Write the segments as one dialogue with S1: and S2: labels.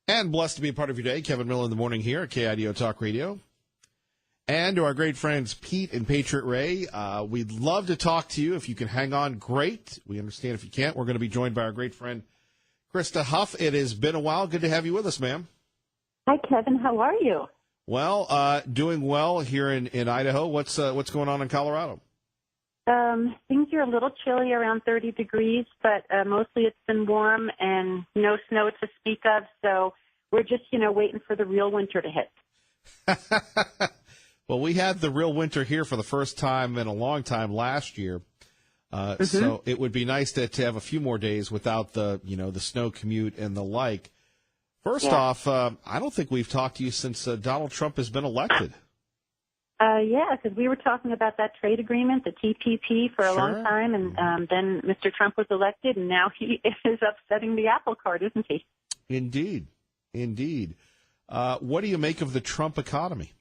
S1: And blessed to be a part of your day. Kevin Miller in the morning here at KIDO Talk Radio. And to our great friends Pete and Patriot Ray, we'd love to talk to you. If you can hang on, great. We understand if you can't. We're going to be joined by our great friend Krista Huff. It has been a while. Good to have you with us, ma'am.
S2: Hi, Kevin. How are you?
S1: Well, doing well here in Idaho. What's going on in Colorado?
S2: Things are a little chilly, around 30 degrees, but mostly it's been warm and no snow to speak of. So we're just, waiting for the real winter to hit.
S1: Well, we had the real winter here for the first time in a long time last year. So it would be nice to have a few more days without the snow commute and the like. First off, I don't think we've talked to you since Donald Trump has been elected.
S2: Yeah, because we were talking about that trade agreement, the TPP, for a long time, and then Mr. Trump was elected, and now he is upsetting the apple cart, isn't he?
S1: Indeed. What do you make of the Trump economy?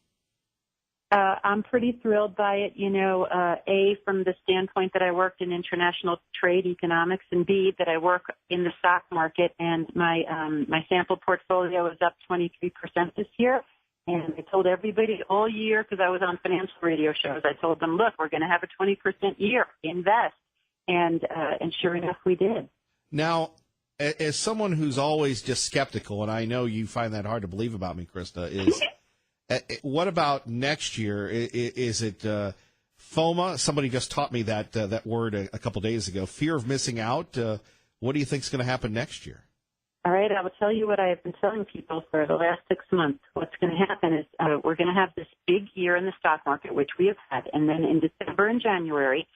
S2: I'm pretty thrilled by it, A, from the standpoint that I worked in international trade economics, and B, that I work in the stock market, and my sample portfolio is up 23% this year. And I told everybody all year, because I was on financial radio shows, I told them, look, we're going to have a 20% year, invest. And sure enough, we did.
S1: Now, as someone who's always just skeptical, and I know you find that hard to believe about me, Krista, is what about next year? Is it FOMA? Somebody just taught me that word a couple days ago. Fear of missing out. What do you think is going to happen next year?
S2: All right, I will tell you what I have been telling people for the last 6 months. What's going to happen is we're going to have this big year in the stock market, which we have had, and then in December and January,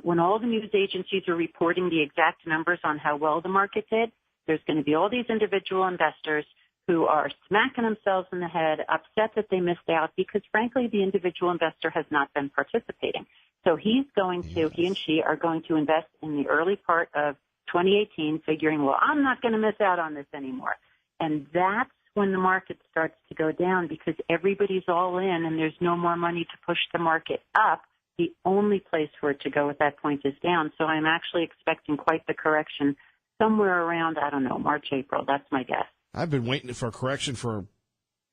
S2: when all the news agencies are reporting the exact numbers on how well the market did, there's going to be all these individual investors who are smacking themselves in the head, upset that they missed out because, frankly, the individual investor has not been participating. So he and she are going to invest in the early part of 2018, figuring, well, I'm not going to miss out on this anymore. And that's when the market starts to go down because everybody's all in and there's no more money to push the market up. The only place for it to go at that point is down. So I'm actually expecting quite the correction somewhere around, I don't know, March, April. That's my guess.
S1: I've been waiting for a correction for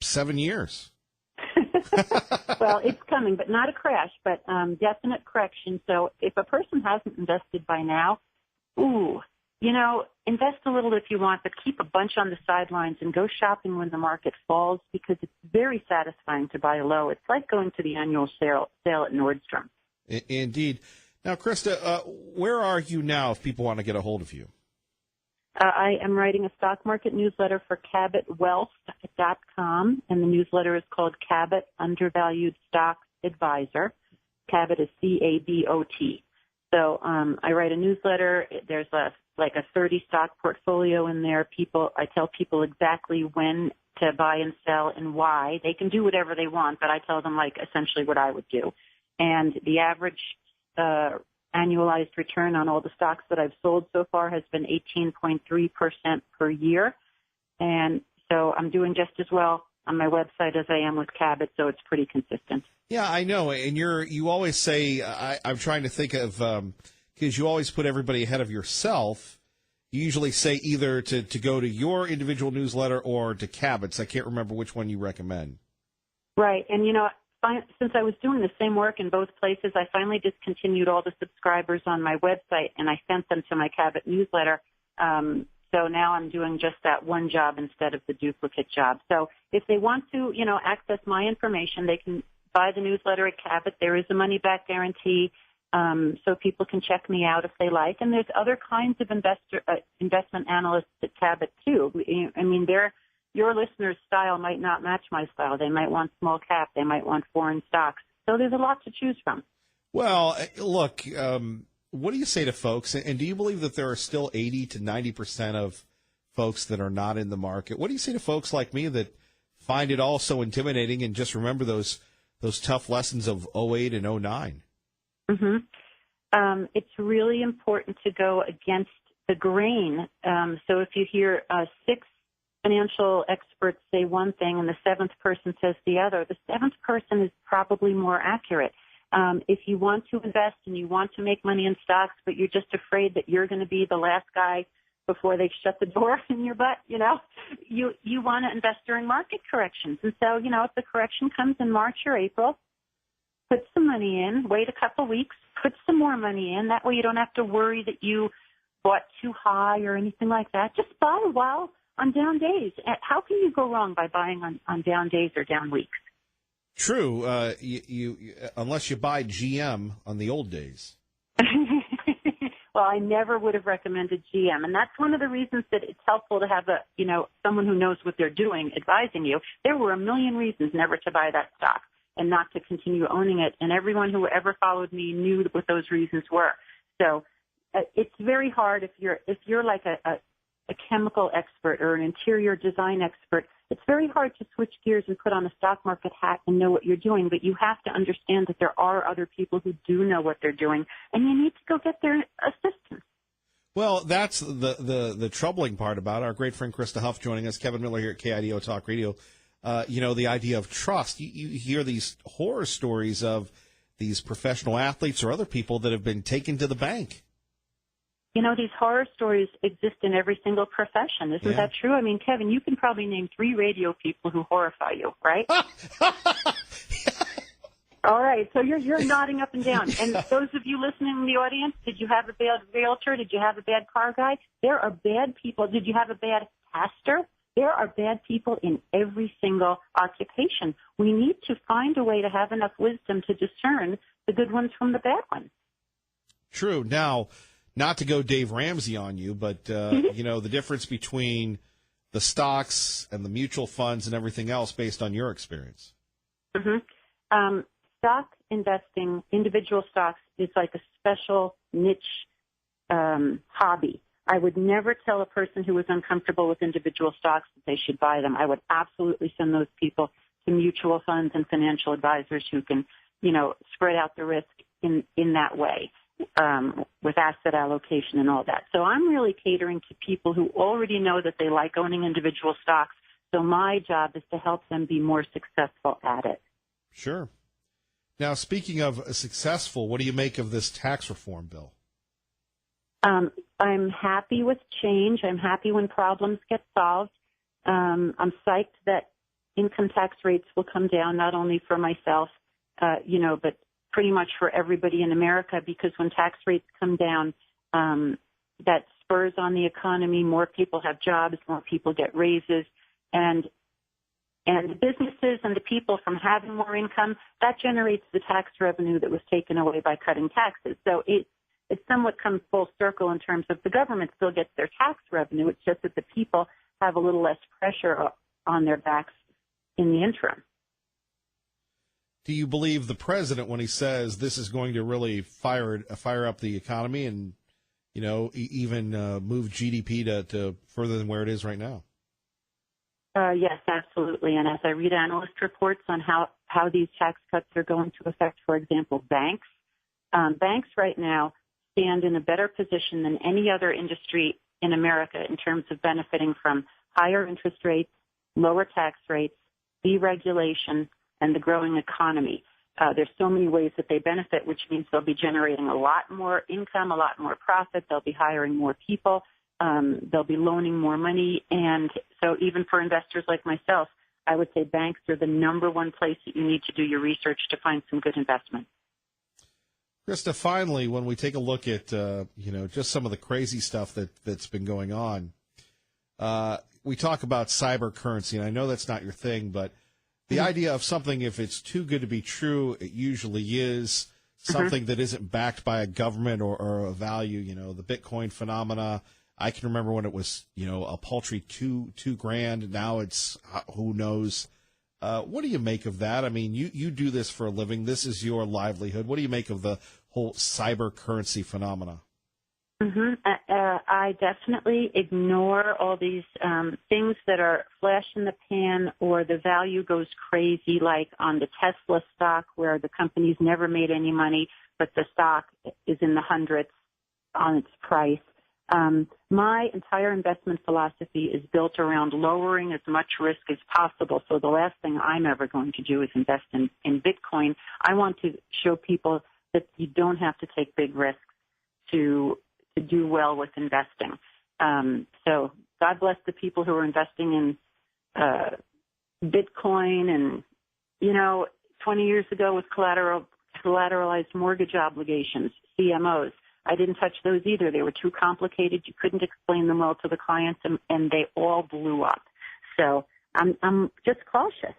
S1: 7 years.
S2: Well, it's coming, but not a crash, but definite correction. So if a person hasn't invested by now, invest a little if you want, but keep a bunch on the sidelines and go shopping when the market falls because it's very satisfying to buy low. It's like going to the annual sale at Nordstrom.
S1: Indeed. Now, Krista, where are you now if people want to get a hold of you?
S2: I am writing a stock market newsletter for CabotWealth.com, and the newsletter is called Cabot Undervalued Stocks Advisor. Cabot is C-A-B-O-T. So I write a newsletter. There's a 30 stock portfolio in there. I tell people exactly when to buy and sell and why. They can do whatever they want, but I tell them essentially what I would do. And the average annualized return on all the stocks that I've sold so far has been 18.3% per year. And so I'm doing just as well on my website as I am with Cabot, so it's pretty consistent.
S1: Yeah, I know. And you always say, I'm trying to think of, because you always put everybody ahead of yourself. You usually say either to go to your individual newsletter or to Cabot's. I can't remember which one you recommend.
S2: Right. And, since I was doing the same work in both places, I finally discontinued all the subscribers on my website, and I sent them to my Cabot newsletter. So now I'm doing just that one job instead of the duplicate job. So if they want to, access my information, they can buy the newsletter at Cabot. There is a money-back guarantee, so people can check me out if they like. And there's other kinds of investment analysts at Cabot, too. I mean, your listeners' style might not match my style. They might want small cap. They might want foreign stocks. So there's a lot to choose from.
S1: Well, look, what do you say to folks? And do you believe that there are still 80 to 90% of folks that are not in the market? What do you say to folks like me that find it all so intimidating and just remember those tough lessons of 08 and 09?
S2: Mm-hmm. It's really important to go against the grain. So if you hear 6 financial experts say one thing and the 7th person says the other, the 7th person is probably more accurate. If you want to invest and you want to make money in stocks, but you're just afraid that you're going to be the last guy before they shut the door in your butt. You want to invest during market corrections. And so, if the correction comes in March or April, put some money in, wait a couple weeks, put some more money in. That way you don't have to worry that you bought too high or anything like that. Just buy while on down days. How can you go wrong by buying on down days or down weeks?
S1: True. You unless you buy GM on the old days.
S2: Well, I never would have recommended GM, and that's one of the reasons that it's helpful to have someone who knows what they're doing advising you. There were a million reasons never to buy that stock and not to continue owning it, and everyone who ever followed me knew what those reasons were. So it's very hard if you're like a chemical expert or an interior design expert. It's very hard to switch gears and put on a stock market hat and know what you're doing, but you have to understand that there are other people who do know what they're doing, and you need to go get their assistance.
S1: Well, that's the troubling part about it. Our great friend Krista Huff joining us, Kevin Miller here at KIDO Talk Radio. The idea of trust. You hear these horror stories of these professional athletes or other people that have been taken to the bank.
S2: These horror stories exist in every single profession. Isn't that true? I mean, Kevin, you can probably name 3 radio people who horrify you, right? All right, so you're nodding up and down. And those of you listening in the audience, did you have a bad realtor? Did you have a bad car guy? There are bad people. Did you have a bad pastor? There are bad people in every single occupation. We need to find a way to have enough wisdom to discern the good ones from the bad ones.
S1: True. Now, not to go Dave Ramsey on you, but, the difference between the stocks and the mutual funds and everything else based on your experience.
S2: Mm-hmm. Stock investing, individual stocks, is like a special niche hobby. I would never tell a person who is uncomfortable with individual stocks that they should buy them. I would absolutely send those people to mutual funds and financial advisors who can, spread out the risk in that way. With asset allocation and all that. So I'm really catering to people who already know that they like owning individual stocks. So my job is to help them be more successful at it.
S1: Sure. Now, speaking of successful, what do you make of this tax reform bill? I'm happy with change. I'm happy when problems get solved. I'm psyched that income tax rates will come down, not only for myself, but pretty much for everybody in America, because when tax rates come down, that spurs on the economy. More people have jobs, more people get raises, and the businesses and the people from having more income, that generates the tax revenue that was taken away by cutting taxes. So it somewhat comes full circle in terms of the government still gets their tax revenue. It's just that the people have a little less pressure on their backs in the interim. Do you believe the president when he says this is going to really fire up the economy and, even move GDP to further than where it is right now?
S2: Yes, absolutely. And as I read analyst reports on how these tax cuts are going to affect, for example, banks right now stand in a better position than any other industry in America in terms of benefiting from higher interest rates, lower tax rates, deregulation, and the growing economy. There's so many ways that they benefit, which means they'll be generating a lot more income, a lot more profit. They'll be hiring more people. They'll be loaning more money. And so even for investors like myself, I would say banks are the number one place that you need to do your research to find some good investment.
S1: Krista, finally, when we take a look at, just some of the crazy stuff that's been going on, we talk about cyber currency, and I know that's not your thing, but the idea of something, if it's too good to be true, it usually is. Something that isn't backed by a government or a value, the Bitcoin phenomena. I can remember when it was, a paltry $2,000. Now it's who knows. What do you make of that? I mean, you do this for a living. This is your livelihood. What do you make of the whole cyber currency phenomena?
S2: I definitely ignore all these things that are flash in the pan or the value goes crazy, like on the Tesla stock where the company's never made any money, but the stock is in the hundreds on its price. My entire investment philosophy is built around lowering as much risk as possible. So the last thing I'm ever going to do is invest in Bitcoin. I want to show people that you don't have to take big risks to do well with investing. So God bless the people who are investing in Bitcoin and, 20 years ago with collateralized mortgage obligations, CMOs. I didn't touch those either. They were too complicated. You couldn't explain them well to the clients, and they all blew up. So I'm just cautious.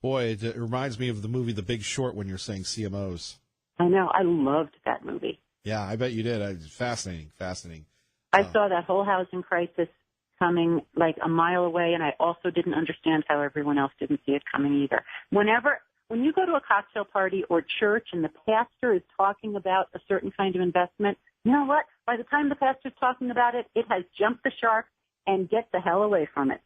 S1: Boy, it reminds me of the movie The Big Short when you're saying CMOs.
S2: I know. I loved that movie.
S1: Yeah, I bet you did. Fascinating.
S2: I saw that whole housing crisis coming like a mile away, and I also didn't understand how everyone else didn't see it coming either. When you go to a cocktail party or church and the pastor is talking about a certain kind of investment, you know what? By the time the pastor's talking about it, it has jumped the shark, and get the hell away from it.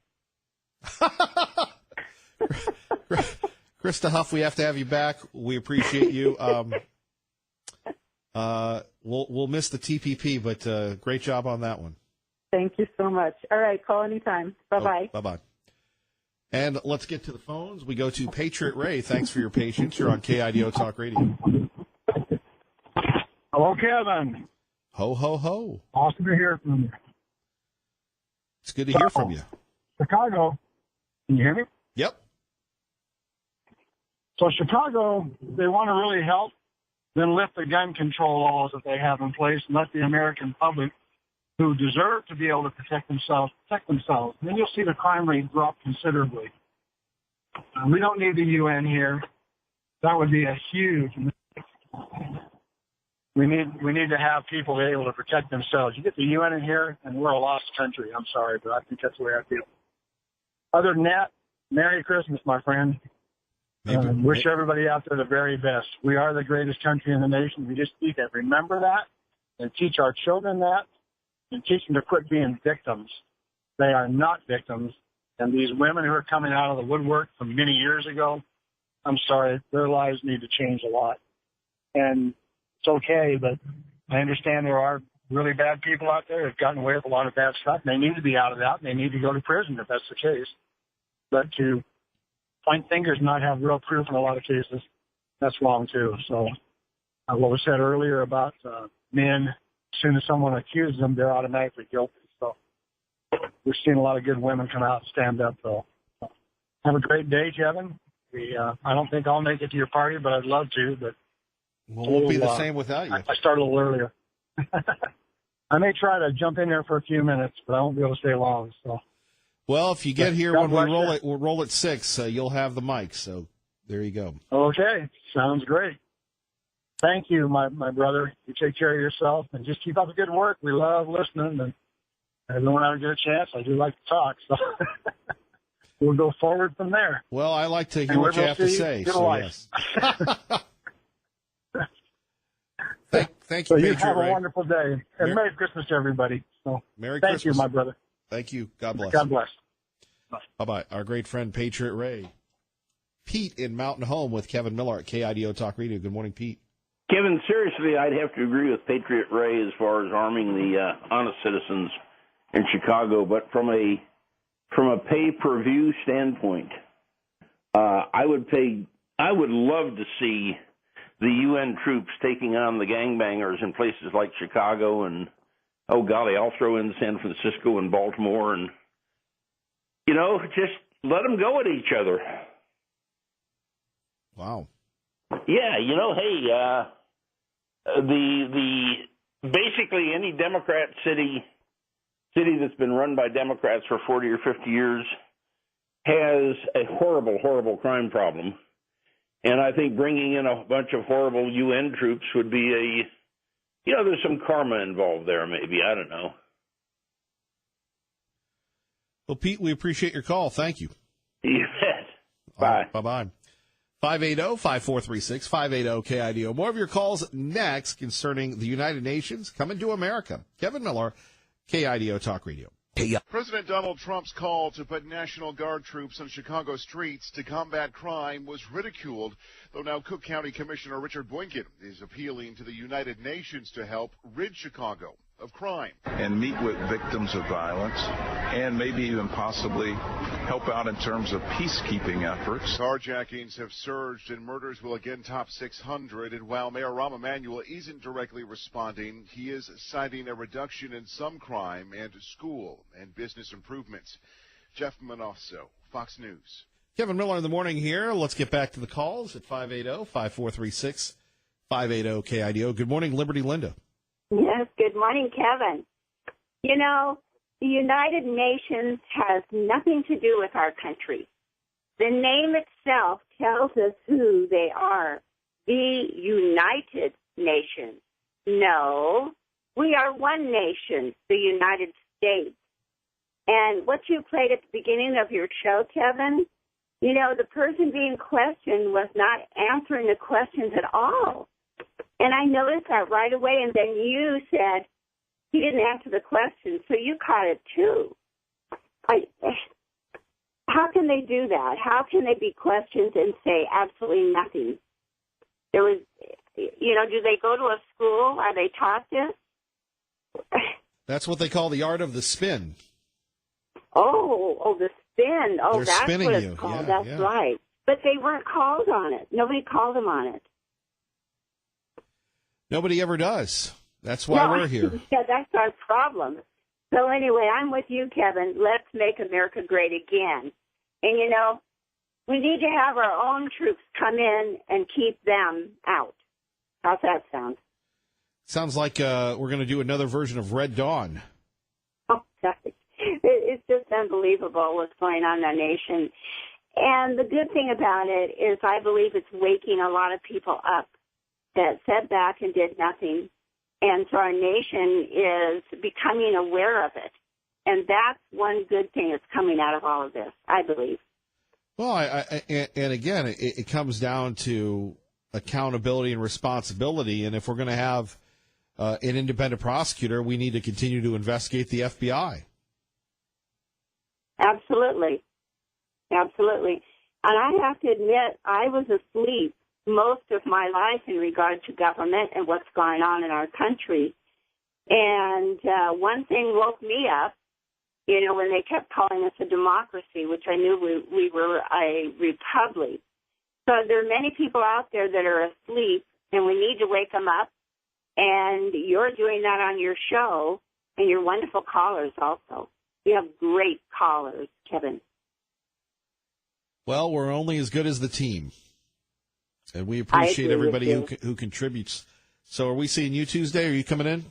S1: Krista Huff, we have to have you back. We appreciate you. We'll miss the TPP, but great job on that one.
S2: Thank you so much. All right, call anytime. Bye-bye.
S1: Bye-bye. And let's get to the phones. We go to Patriot Ray. Thanks for your patience. You're on KIDO Talk Radio.
S3: Hello, Kevin.
S1: Ho, ho, ho.
S3: Awesome to hear from you.
S1: It's good to hear from you.
S3: Chicago. Can you hear me?
S1: Yep.
S3: So Chicago, they want to really help, then lift the gun control laws that they have in place and let the American public who deserve to be able to protect themselves. And then you'll see the crime rate drop considerably. We don't need the UN here. That would be a huge mistake. We need to have people be able to protect themselves. You get the UN in here, and we're a lost country. I'm sorry, but I think that's the way I feel. Other than that, Merry Christmas, my friend. Wish everybody out there the very best. We are the greatest country in the nation. We just need to remember that and teach our children that and teach them to quit being victims. They are not victims. And these women who are coming out of the woodwork from many years ago, I'm sorry, their lives need to change a lot. And it's okay, but I understand there are really bad people out there who have gotten away with a lot of bad stuff. And they need to be out of that, and they need to go to prison if that's the case. But to point fingers and not have real proof in a lot of cases, that's wrong too. So what was said earlier about men, as soon as someone accuses them, they're automatically guilty. So we're seeing a lot of good women come out and stand up, though. Have a great day, Kevin. I don't think I'll make it to your party, but I'd love to. But
S1: we'll be the same without you.
S3: I started a little earlier. I may try to jump in there for a few minutes, but I won't be able to stay long. So.
S1: Well, if you get here when we'll roll at 6, you'll have the mic. So there you go.
S3: Okay, sounds great. Thank you, my brother. You take care of yourself and just keep up the good work. We love listening, and everyone I get a chance, I do like to talk. So we'll go forward from there.
S1: Well, I like to hear what you have to say. So yes. Thank you,
S3: so you
S1: Patriot
S3: have
S1: Ray.
S3: a wonderful day, and Merry Christmas to everybody. So
S1: Merry
S3: thank
S1: Christmas.
S3: you, my brother.
S1: Thank you. God bless.
S3: God bless.
S1: Bye-bye. Our great friend, Patriot Ray. Pete in Mountain Home with Kevin Miller at KIDO Talk Radio. Good morning, Pete.
S4: Kevin, seriously, I'd have to agree with Patriot Ray as far as arming the honest citizens in Chicago. But from a pay-per-view standpoint, I would love to see the UN troops taking on the gangbangers in places like Chicago and, oh, golly, I'll throw in San Francisco and Baltimore and, just let them go at each other.
S1: Wow.
S4: Yeah, hey, the basically any Democrat city that's been run by Democrats for 40 or 50 years has a horrible, horrible crime problem. And I think bringing in a bunch of horrible UN troops would be there's some karma involved there, maybe. I don't know.
S1: Well, Pete, we appreciate your call. Thank you.
S4: You bet. Bye.
S1: Bye-bye. 580-5436, 580-KIDO. More of your calls next concerning the United Nations coming to America. Kevin Miller, KIDO Talk Radio.
S5: President Donald Trump's call to put National Guard troops on Chicago streets to combat crime was ridiculed, though now Cook County Commissioner Richard Boykin is appealing to the United Nations to help rid Chicago of crime.
S6: And meet with victims of violence and maybe even possibly help out in terms of peacekeeping efforts.
S5: Carjackings have surged and murders will again top 600. And while Mayor Rahm Emanuel isn't directly responding, he is citing a reduction in some crime and school and business improvements. Jeff Manosso, Fox News.
S1: Kevin Miller in the morning here. Let's get back to the calls at 580-5436-580-KIDO. Good morning, Liberty Linda.
S7: Yes, good morning, Kevin. You know, the United Nations has nothing to do with our country. The name itself tells us who they are, the United Nations. No, we are one nation, the United States. And what you played at the beginning of your show, Kevin, you know, the person being questioned was not answering the questions at all. And I noticed that right away, and then you said he didn't answer the question, so you caught it too. How can they do that? How can they be questioned and say absolutely nothing? There was, you know, do they go to a school? Are they taught this?
S1: That's what they call the art of the spin.
S7: Oh, the spin. Oh,
S1: They're
S7: that's
S1: spinning
S7: what it's
S1: you.
S7: called.
S1: Yeah,
S7: That's right. But they weren't called on it. Nobody called them on it.
S1: Nobody ever does. That's why we're here.
S7: Yeah, that's our problem. So anyway, I'm with you, Kevin. Let's make America great again. And, you know, we need to have our own troops come in and keep them out. How's that sound?
S1: Sounds like we're going to do another version of Red Dawn.
S7: Oh, it's just unbelievable what's going on in our nation. And the good thing about it is I believe it's waking a lot of people up that sat back and did nothing. And so our nation is becoming aware of it. And that's one good thing that's coming out of all of this, I believe.
S1: Well, and again, it comes down to accountability and responsibility. And if we're going to have an independent prosecutor, we need to continue to investigate the FBI.
S7: Absolutely. Absolutely. And I have to admit, I was asleep most of my life in regard to government and what's going on in our country. And one thing woke me up, you know, when they kept calling us a democracy, which I knew we were a republic. So there are many people out there that are asleep, and we need to wake them up. And you're doing that on your show, and your wonderful callers also. You have great callers, Kevin.
S1: Well, we're only as good as the team. And we appreciate everybody who contributes. So are we seeing you Tuesday? Are you coming in?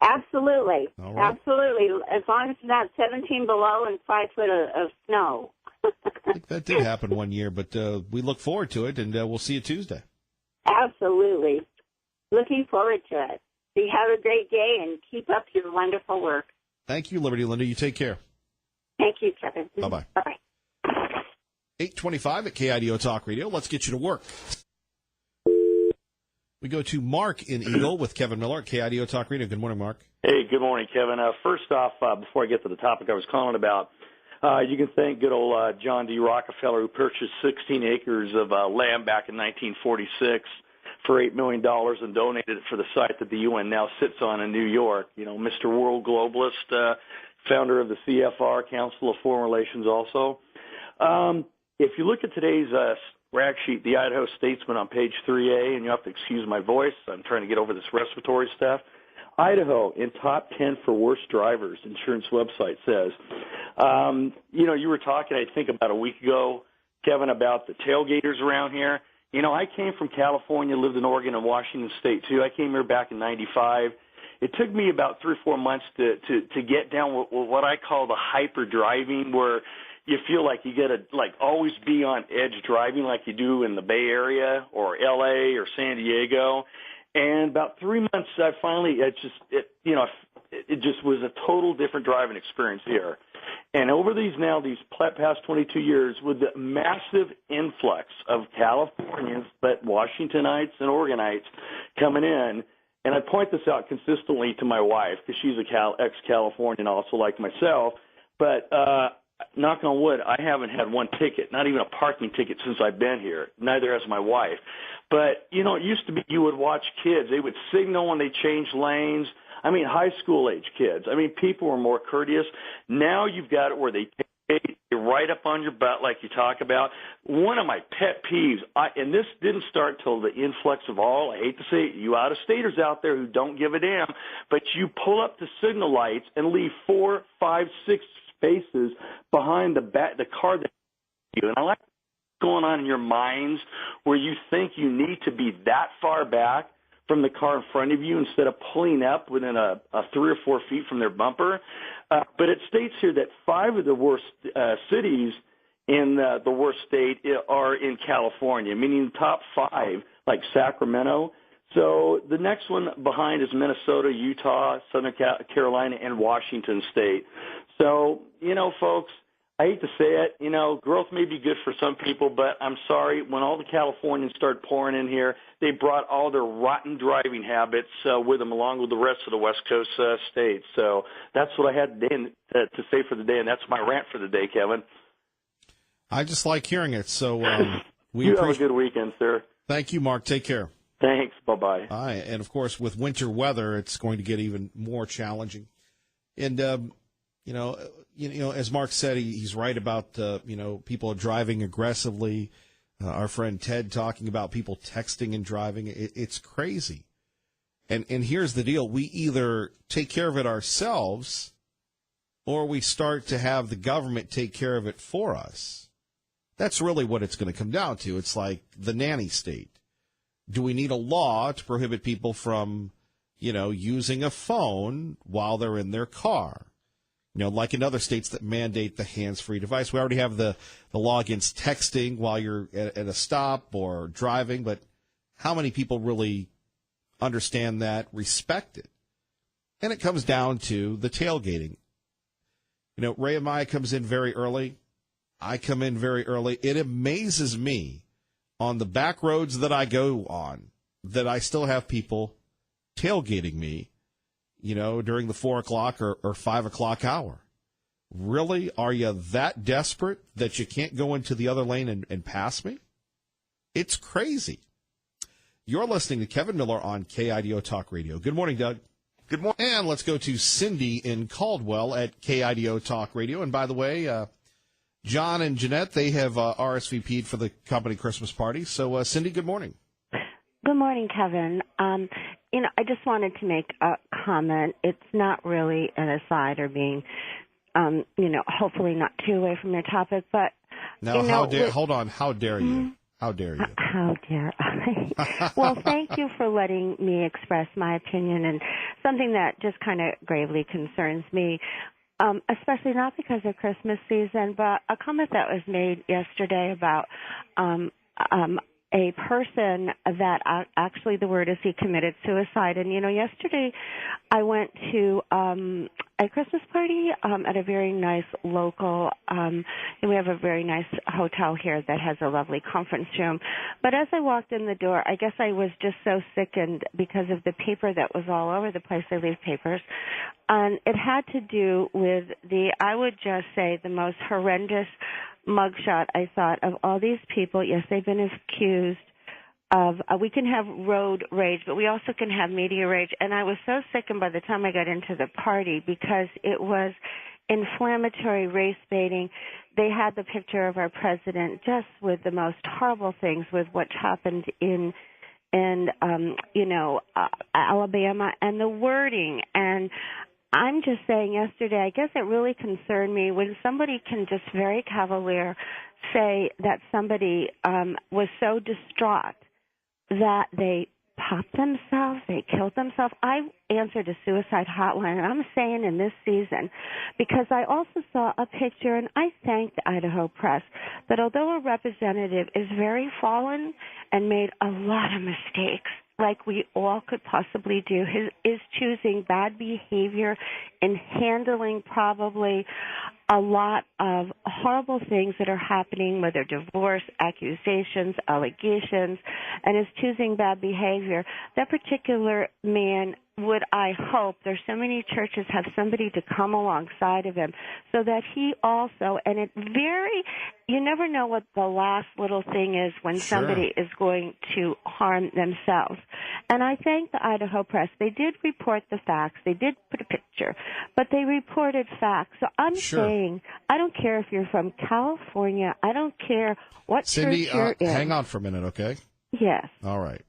S7: Absolutely.
S1: All right.
S7: Absolutely. As long as it's not 17 below and 5 foot of snow.
S1: I think that did happen one year, but we look forward to it, and we'll see you Tuesday.
S7: Absolutely. Looking forward to it. So you have a great day and keep up your wonderful work.
S1: Thank you, Liberty Linda. You take care.
S7: Thank you, Kevin.
S1: Bye-bye.
S7: Bye-bye.
S1: 825 at KIDO Talk Radio. Let's get you to work. We go to Mark in Eagle with Kevin Miller at KIDO Talk Radio. Good morning, Mark.
S8: Hey, good morning, Kevin. First off, before I get to the topic I was calling about, you can thank good old John D. Rockefeller, who purchased 16 acres of land back in 1946 for $8 million and donated it for the site that the UN now sits on in New York. You know, Mr. World Globalist, founder of the CFR, Council of Foreign Relations also. If you look at today's rag sheet, the Idaho Statesman on page 3A, and you have to excuse my voice, I'm trying to get over this respiratory stuff. Idaho in top 10 for worst drivers, insurance website says. You know, you were talking, I think, about a week ago, Kevin, about the tailgaters around here. You know, I came from California, lived in Oregon and Washington State, too. I came here back in 95. It took me about 3 or 4 months to get down with what I call the hyper driving, where you feel like you got to like always be on edge driving like you do in the Bay Area or L.A. or San Diego. And about 3 months, I finally, it just was a total different driving experience here. And over these past 22 years, with the massive influx of Californians, but Washingtonites and Oregonites coming in, and I point this out consistently to my wife because she's a ex-Californian also like myself, but knock on wood, I haven't had one ticket, not even a parking ticket since I've been here. Neither has my wife. But, you know, it used to be you would watch kids. They would signal when they changed lanes. I mean, high school age kids. I mean, people were more courteous. Now you've got it where they take right up on your butt like you talk about. One of my pet peeves, and this didn't start till the influx of all, I hate to say it, you out-of-staters out there who don't give a damn, but you pull up the signal lights and leave 4, 5, 6 spaces behind the car that you. And I like what's going on in your minds where you think you need to be that far back from the car in front of you instead of pulling up within a 3 or 4 feet from their bumper. But it states here that 5 of the worst cities in the worst state are in California, meaning the top 5, like Sacramento. So the next one behind is Minnesota, Utah, Southern Carolina, and Washington State. So, folks, I hate to say it, growth may be good for some people, but I'm sorry, when all the Californians started pouring in here, they brought all their rotten driving habits with them along with the rest of the West Coast states. So that's what I had to say for the day, and that's my rant for the day, Kevin.
S1: I just like hearing it. So
S8: you have a good weekend, sir.
S1: Thank you, Mark. Take care.
S8: Thanks. Bye-bye.
S1: All right. And, of course, with winter weather, it's going to get even more challenging. And, as Mark said, he's right about, people are driving aggressively. Our friend Ted talking about people texting and driving. It's crazy. And here's the deal. We either take care of it ourselves or we start to have the government take care of it for us. That's really what it's going to come down to. It's like the nanny state. Do we need a law to prohibit people from, using a phone while they're in their car? Like in other states that mandate the hands-free device. We already have the law against texting while you're at a stop or driving, but how many people really understand that, respect it? And it comes down to the tailgating. Ray Amaya comes in very early. I come in very early. It amazes me on the back roads that I go on that I still have people tailgating me, during the 4 o'clock or 5 o'clock hour. Really? Are you that desperate that you can't go into the other lane and pass me? It's crazy. You're listening to Kevin Miller on KIDO Talk Radio. Good morning, Doug.
S5: Good morning.
S1: And let's go to Cindy in Caldwell at KIDO Talk Radio. And by the way, John and Jeanette, they have RSVP'd for the company Christmas party. So, Cindy, good morning.
S9: Good morning, Kevin. I just wanted to make a comment. It's not really an aside or being, hopefully not too away from your topic, but
S1: now, hold on. How dare you? How dare you?
S9: How dare I? Well, thank you for letting me express my opinion and something that just kind of gravely concerns me, especially not because of Christmas season, but a comment that was made yesterday about a person that actually the word is he committed suicide. And, yesterday I went to a Christmas party at a very nice local, and we have a very nice hotel here that has a lovely conference room. But as I walked in the door, I guess I was just so sickened because of the paper that was all over the place. I leave papers. And it had to do with I would just say, the most horrendous mugshot, I thought, of all these people. Yes, they've been accused of, we can have road rage, but we also can have media rage. And I was so sickened by the time I got into the party because it was inflammatory race baiting. They had the picture of our president just with the most horrible things with what's happened in Alabama and the wording. And I'm just saying yesterday, I guess it really concerned me when somebody can just very cavalier say that somebody was so distraught that they popped themselves, they killed themselves. I answered a suicide hotline, and I'm saying in this season, because I also saw a picture, and I thank the Idaho Press, that although a representative is very fallen and made a lot of mistakes, like we all could possibly do, is choosing bad behavior in handling probably a lot of horrible things that are happening, whether divorce, accusations, allegations, and is choosing bad behavior. That particular man would I hope there's so many churches have somebody to come alongside of him so that he also, and you never know what the last little thing is when somebody is going to harm themselves. And I thank the Idaho Press. They did report the facts. They did put a picture, but they reported facts. So I'm saying, I don't care if you're from California. I don't care what
S1: Cindy,
S9: church you're in.
S1: Hang on for a minute, okay?
S9: Yes.
S1: All right.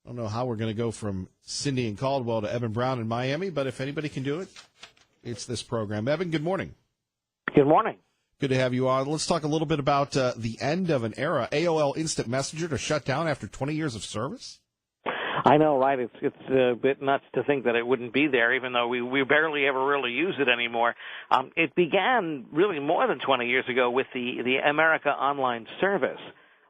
S1: I don't know how we're going to go from Cindy and Caldwell to Evan Brown in Miami, but if anybody can do it, it's this program. Evan, good morning.
S10: Good morning.
S1: Good to have you on. Let's talk a little bit about the end of an era. AOL Instant Messenger to shut down after 20 years of service?
S10: I know, right? It's a bit nuts to think that it wouldn't be there, even though we barely ever really use it anymore. It began really more than 20 years ago with the America Online Service.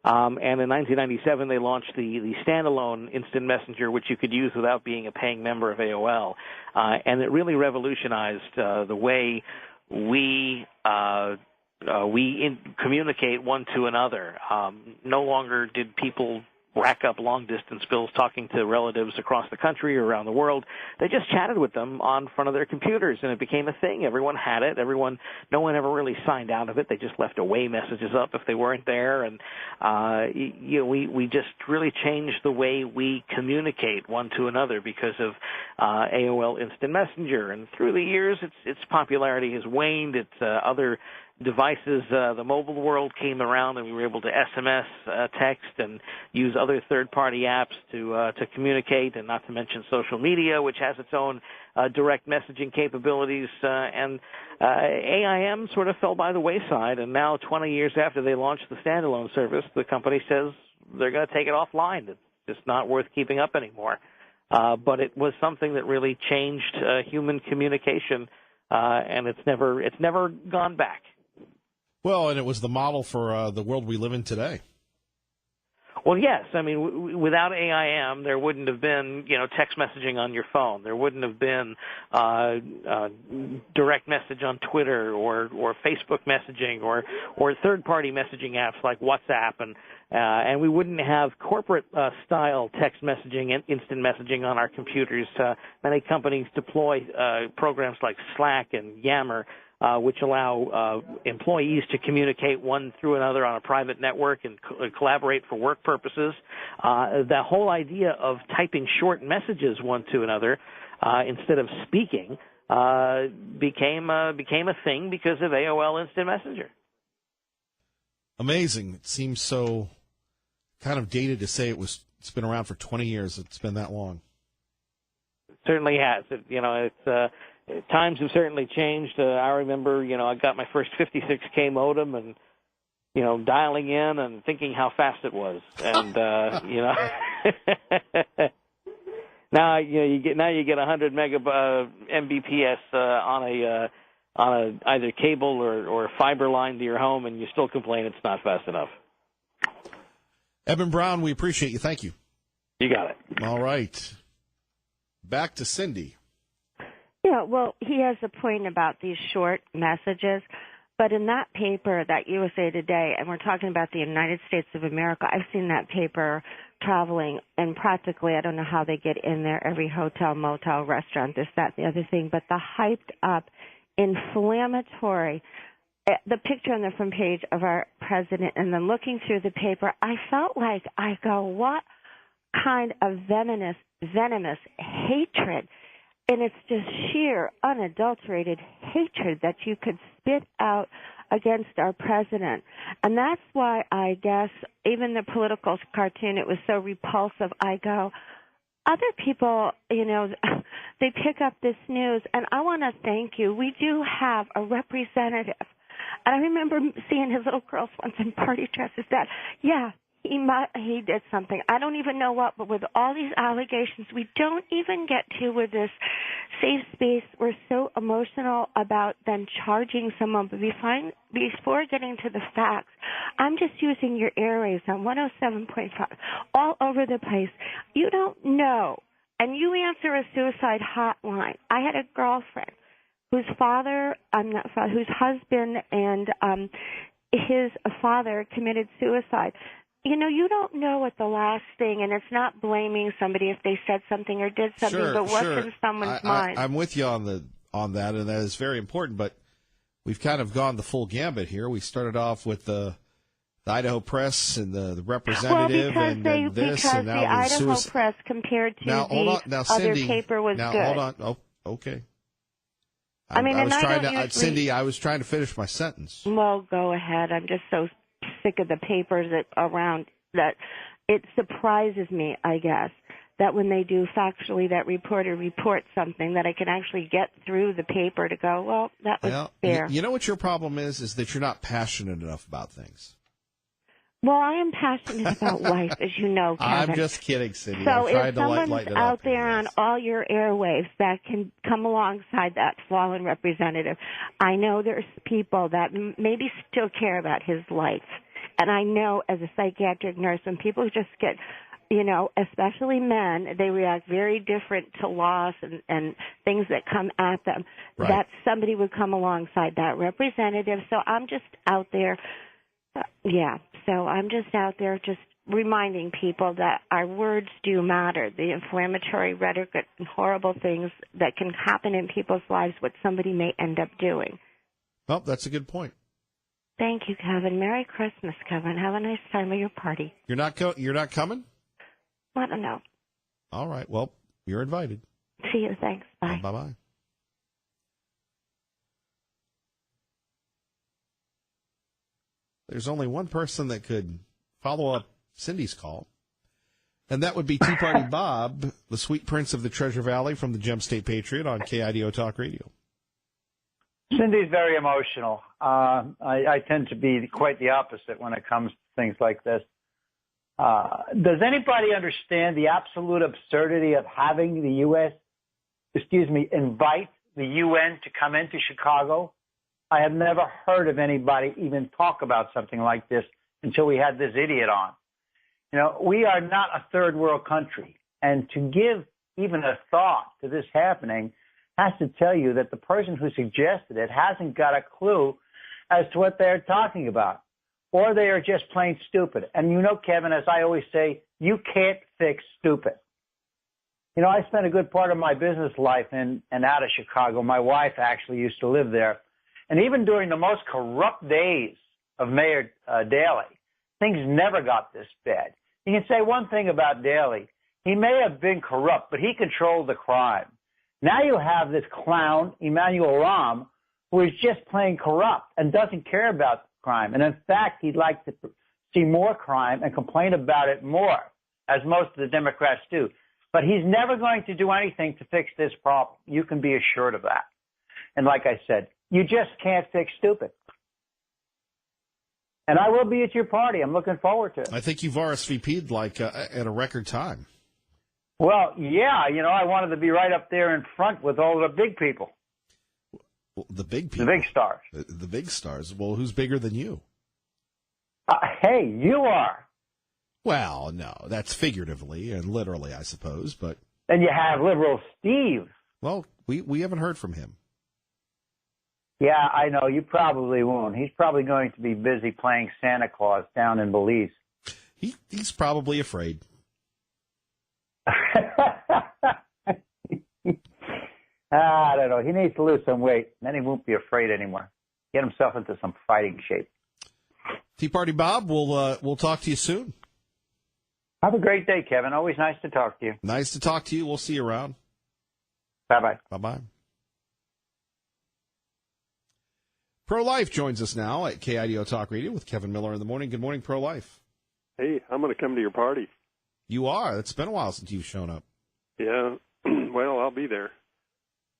S10: And in 1997, they launched the standalone Instant Messenger, which you could use without being a paying member of AOL. And it really revolutionized the way we communicate one to another. No longer did people rack up long-distance bills talking to relatives across the country or around the world. They just chatted with them on front of their computers, and it became a thing. Everyone had it. No one ever really signed out of it. They just left away messages up if they weren't there, and we just really changed the way we communicate one to another because of AOL Instant Messenger. And through the years, its popularity has waned. Other devices, the mobile world came around, and we were able to SMS, text, and use other third-party apps to communicate, and not to mention social media, which has its own direct messaging capabilities. And AIM sort of fell by the wayside, and now 20 years after they launched the standalone service, the company says they're going to take it offline. It's just not worth keeping up anymore. But it was something that really changed human communication, and it's never gone back.
S1: Well, and it was the model for the world we live in today.
S10: Well, yes. I mean, without AIM, there wouldn't have been, text messaging on your phone. There wouldn't have been direct message on Twitter or Facebook messaging or third-party messaging apps like WhatsApp, and we wouldn't have corporate style text messaging and instant messaging on our computers. Many companies deploy programs like Slack and Yammer, which allow employees to communicate one through another on a private network and collaborate for work purposes. The whole idea of typing short messages one to another instead of speaking became a thing because of AOL Instant Messenger.
S1: Amazing. It seems so kind of dated to say it's been around for 20 years. It's been that long.
S10: It certainly has. Times have certainly changed. I remember, I got my first 56K modem and, dialing in and thinking how fast it was. And, now you get 100 Mbps on a either cable or fiber line to your home, and you still complain it's not fast enough.
S1: Evan Brown, we appreciate you. Thank you.
S10: You got it.
S1: All right. Back to Cindy.
S9: Yeah, well, he has a point about these short messages, but in that paper, that USA Today, and we're talking about the United States of America, I've seen that paper traveling, and practically, I don't know how they get in there, every hotel, motel, restaurant, this, that, the other thing, but the hyped up, inflammatory, the picture on the front page of our president, and then looking through the paper, I felt like, what kind of venomous hatred. And it's just sheer, unadulterated hatred that you could spit out against our president. And that's why I guess even the political cartoon, it was so repulsive. I go, other people, they pick up this news, and I want to thank you. We do have a representative. And I remember seeing his little girls once in party dresses that, he did something. I don't even know what, but with all these allegations, we don't even get to with this safe space. We're so emotional about then charging someone. But before getting to the facts, I'm just using your airwaves on 107.5 all over the place. You don't know, and you answer a suicide hotline. I had a girlfriend whose husband and his father committed suicide. you don't know what the last thing, and it's not blaming somebody if they said something or did something, but what's in someone's mind.
S1: I'm with you on that, and that is very important. But we've kind of gone the full gambit here. We started off with the Idaho Press and the representative, and this, and now
S9: the Idaho Press compared to the other paper was good.
S1: Hold on. Oh, okay. Cindy, I was trying to finish my sentence.
S9: Well, go ahead. I'm just so sick of the papers around that it surprises me, I guess, that when they do factually that reporter reports something that I can actually get through the paper to go, well, that was fair.
S1: You know what your problem is that you're not passionate enough about things.
S9: Well, I am passionate about life, as you know, Kevin.
S1: I'm just kidding, Cindy.
S9: So if someone's out there on all your airwaves that can come alongside that fallen representative, I know there's people that maybe still care about his life. And I know as a psychiatric nurse, when people just get, especially men, they react very different to loss and things that come at them, that somebody would come alongside that representative. So I'm just out there. So I'm just out there just reminding people that our words do matter. The inflammatory rhetoric and horrible things that can happen in people's lives, what somebody may end up doing.
S1: Well, that's a good point.
S9: Thank you, Kevin. Merry Christmas, Kevin. Have a nice time at your party.
S1: You're not coming?
S9: I don't know.
S1: All right. Well, you're invited.
S9: See you. Thanks. Bye.
S1: Bye-bye. There's only one person that could follow up Cindy's call, and that would be Tea Party Bob, the sweet prince of the Treasure Valley from the Gem State Patriot on KIDO Talk Radio.
S11: Cindy's very emotional. I tend to be quite the opposite when it comes to things like this. Does anybody understand the absolute absurdity of having the invite the UN to come into Chicago? I have never heard of anybody even talk about something like this until we had this idiot on. We are not a third world country. And to give even a thought to this happening has to tell you that the person who suggested it hasn't got a clue as to what they're talking about. Or they are just plain stupid. And Kevin, as I always say, you can't fix stupid. I spent a good part of my business life in and out of Chicago. My wife actually used to live there. And even during the most corrupt days of Mayor Daley, things never got this bad. You can say one thing about Daley. He may have been corrupt, but he controlled the crime. Now you have this clown, Emanuel Rahm, who is just plain corrupt and doesn't care about crime. And in fact, he'd like to see more crime and complain about it more, as most of the Democrats do. But he's never going to do anything to fix this problem. You can be assured of that. And like I said, you just can't fix stupid. And I will be at your party. I'm looking forward to it.
S1: I think you've RSVP'd at a record time.
S11: Well, yeah. I wanted to be right up there in front with all the big people.
S1: The big people?
S11: The big stars.
S1: The big stars. Well, who's bigger than you?
S11: Hey, you are.
S1: Well, no, that's figuratively and literally, I suppose. But
S11: then you have liberal Steve.
S1: Well, we haven't heard from him.
S11: Yeah, I know. You probably won't. He's probably going to be busy playing Santa Claus down in Belize.
S1: He's probably afraid.
S11: I don't know. He needs to lose some weight. Then he won't be afraid anymore. Get himself into some fighting shape.
S1: Tea Party Bob, we'll talk to you soon.
S11: Have a great day, Kevin. Always nice to talk to you.
S1: Nice to talk to you. We'll see you around.
S11: Bye-bye.
S1: Bye-bye. Pro-Life joins us now at KIDO Talk Radio with Kevin Miller in the morning. Good morning, Pro-Life.
S12: Hey, I'm going to come to your party.
S1: You are? It's been a while since you've shown up.
S12: Yeah, well, I'll be there.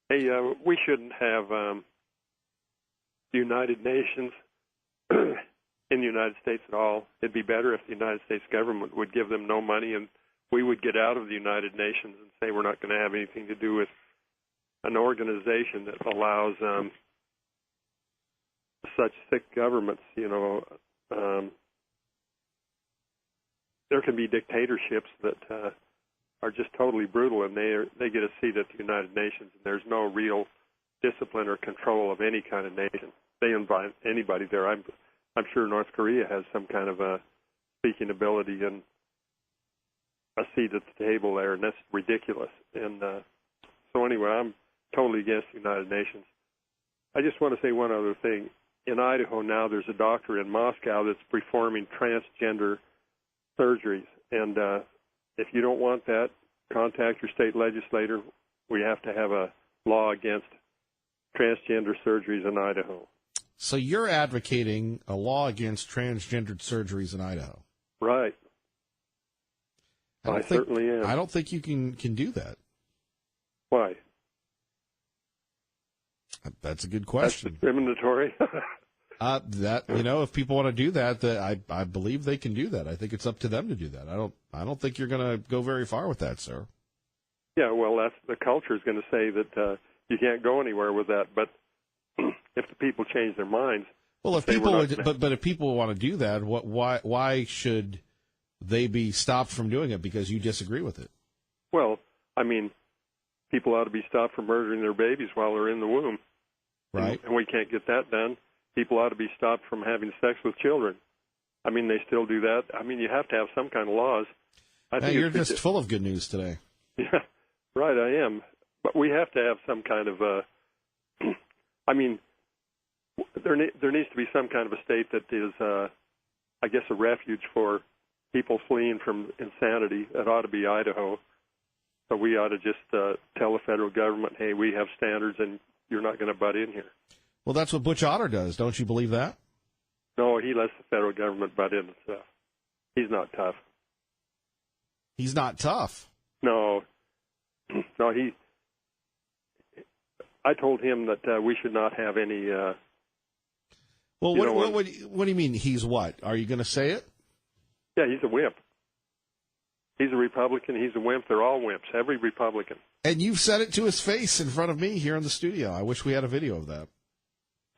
S12: Hey, we shouldn't have United Nations in the United States at all. It'd be better if the United States government would give them no money and we would get out of the United Nations and say we're not going to have anything to do with an organization that allows such sick governments. There can be dictatorships that are just totally brutal, and they get a seat at the United Nations, and there's no real discipline or control of any kind of nation. They invite anybody there. I'm sure North Korea has some kind of a speaking ability and a seat at the table there, and that's ridiculous. And so anyway, I'm totally against the United Nations. I just want to say one other thing. In Idaho now, there's a doctor in Moscow that's performing transgender surgeries. And if you don't want that, contact your state legislator. We have to have a law against transgender surgeries in Idaho.
S1: So you're advocating a law against transgendered surgeries in Idaho?
S12: Right. I certainly am.
S1: I don't think you can do that.
S12: Why?
S1: That's a good question.
S12: That's discriminatory.
S1: If people want to do that, I believe they can do that. I think it's up to them to do that. I don't think you're going to go very far with that, sir.
S12: Yeah, well, that's the culture is going to say that you can't go anywhere with that. But if the people change their minds,
S1: well, if people want to do that, why should they be stopped from doing it because you disagree with it?
S12: Well, I mean, people ought to be stopped from murdering their babies while they're in the womb.
S1: Right.
S12: And we can't get that done. People ought to be stopped from having sex with children. I mean, they still do that. I mean, you have to have some kind of laws.
S1: You're just full of good news today.
S12: Yeah, right, I am. But we have to have some kind of I mean, there needs to be some kind of a state that is, I guess, a refuge for people fleeing from insanity. That ought to be Idaho. So we ought to just tell the federal government, hey, we have standards and you're not going to butt in here.
S1: Well, that's what Butch Otter does. Don't you believe that?
S12: No, he lets the federal government butt in and stuff. He's not tough.
S1: He's not tough?
S12: No. No, I told him that we should not have any...
S1: well, what do you mean he's what? Are you going to say it?
S12: Yeah, he's a wimp. He's a Republican. He's a wimp. They're all wimps, every Republican.
S1: And you've said it to his face in front of me here in the studio. I wish we had a video of that.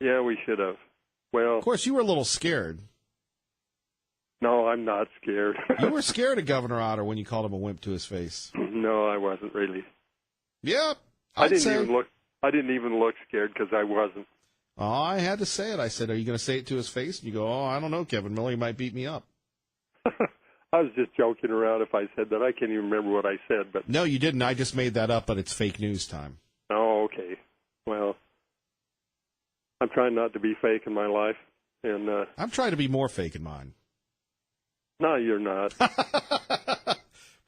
S12: Yeah, we should have. Well,
S1: of course, you were a little scared.
S12: No, I'm not scared.
S1: You were scared of Governor Otter when you called him a wimp to his face.
S12: No, I wasn't really.
S1: Yeah,
S12: I didn't even look scared because I wasn't.
S1: Oh, I had to say it. I said, "Are you going to say it to his face?" And you go, "Oh, I don't know, Kevin Miller. He might beat me up."
S12: I was just joking around if I said that. I can't even remember what I said. But
S1: no, you didn't. I just made that up, but it's fake news time.
S12: Oh, okay. Well, I'm trying not to be fake in my life, and
S1: I'm trying to be more fake in mine.
S12: No, you're not.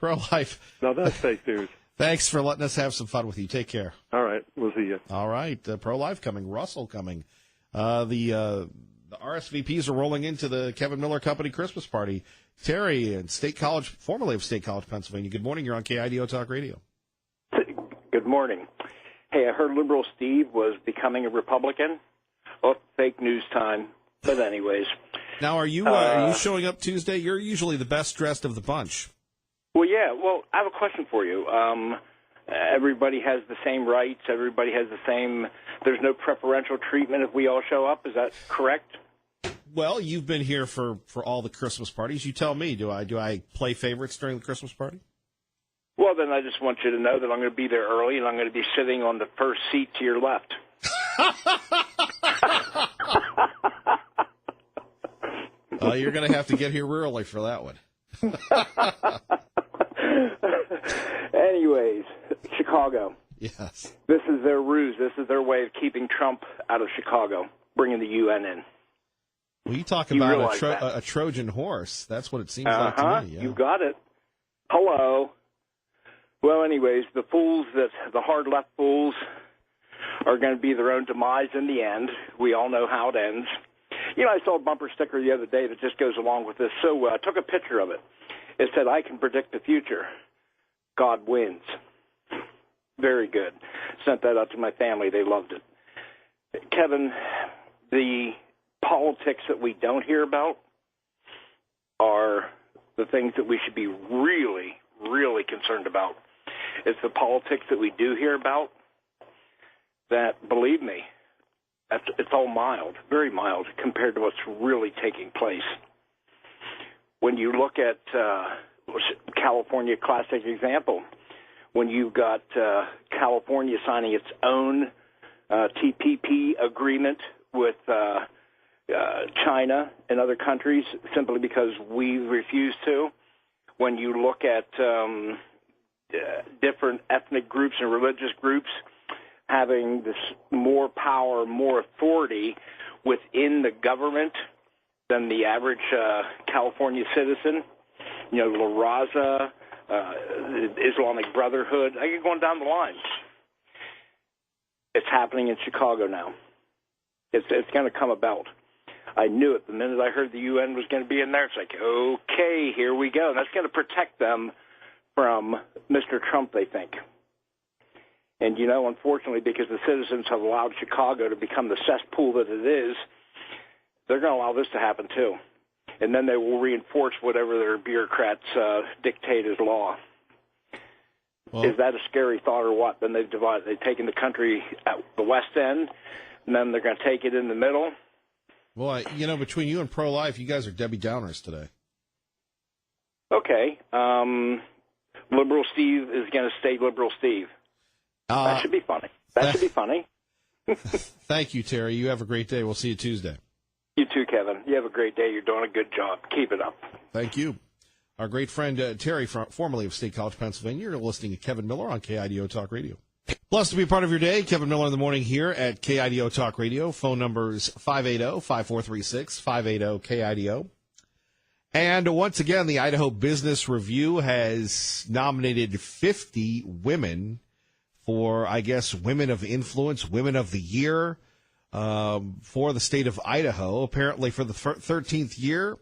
S1: Pro-life.
S12: No, that's fake news.
S1: Thanks for letting us have some fun with you. Take care.
S12: All right. We'll see you.
S1: All right. Pro-life coming. Russell coming. The RSVPs are rolling into the Kevin Miller Company Christmas party. Terry in State College, formerly of State College, Pennsylvania. Good morning. You're on KIDO Talk Radio.
S13: Good morning. Hey, I heard Liberal Steve was becoming a Republican. Oh, fake news time. But anyways.
S1: Now, are you showing up Tuesday? You're usually the best dressed of the bunch.
S13: Well, yeah. Well, I have a question for you. Everybody has the same rights. Everybody has the same. There's no preferential treatment if we all show up. Is that correct?
S1: Well, you've been here for all the Christmas parties. You tell me. Do I play favorites during the Christmas party?
S13: Well, then I just want you to know that I'm going to be there early, and I'm going to be sitting on the first seat to your left.
S1: You're going to have to get here early for that one.
S13: Anyways, Chicago.
S1: Yes.
S13: This is their ruse. This is their way of keeping Trump out of Chicago, bringing the UN in.
S1: Well, you talk about a Trojan horse. That's what it seems like to me. Yeah.
S13: You got it. Hello. Well, anyways, the hard left fools are going to be their own demise in the end. We all know how it ends. You know, I saw a bumper sticker the other day that just goes along with this. So I took a picture of it. It said, "I can predict the future. God wins." Very good. Sent that out to my family. They loved it. Kevin, the politics that we don't hear about are the things that we should be really, really concerned about. It's the politics that we do hear about that, believe me, it's all mild, very mild, compared to what's really taking place. When you look at California, classic example, when you've got California signing its own TPP agreement with China and other countries simply because we refuse to. When you look at different ethnic groups and religious groups having this more power, more authority within the government than the average California citizen, La Raza, Islamic Brotherhood, I get going down the line. It's happening in Chicago now. It's going to come about. I knew it the minute I heard the UN was going to be in there. It's like, okay, here we go. And that's going to protect them from Mr. Trump, they think. And, unfortunately, because the citizens have allowed Chicago to become the cesspool that it is, they're going to allow this to happen, too. And then they will reinforce whatever their bureaucrats dictate as law. Well, is that a scary thought or what? Then they've taken the country at the west end, and then they're going to take it in the middle.
S1: Well, between you and pro-life, you guys are Debbie Downers today.
S13: Okay. Liberal Steve is going to stay Liberal Steve. That should be funny. That should be funny.
S1: Thank you, Terry. You have a great day. We'll see you Tuesday.
S13: You too, Kevin. You have a great day. You're doing a good job. Keep it up.
S1: Thank you. Our great friend Terry, formerly of State College, Pennsylvania. You're listening to Kevin Miller on KIDO Talk Radio. Blessed to be part of your day. Kevin Miller in the morning here at KIDO Talk Radio. Phone numbers 580-5436, 580-KIDO. And once again, the Idaho Business Review has nominated 50 women for, I guess, Women of Influence, Women of the Year for the state of Idaho. Apparently for the 13th year,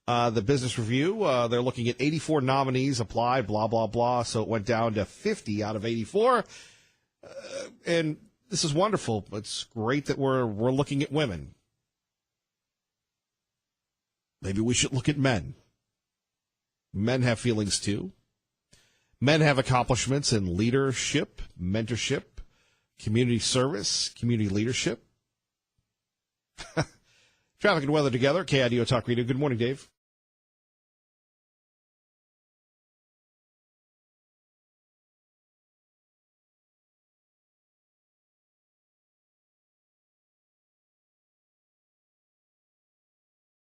S1: the Business Review, they're looking at 84 nominees applied, blah, blah, blah. So it went down to 50 out of 84. And this is wonderful. It's great that we're looking at women. Maybe we should look at men. Men have feelings too. Men have accomplishments in leadership, mentorship, community service, community leadership. Traffic and weather together. KIDO Talk Radio. Good morning, Dave.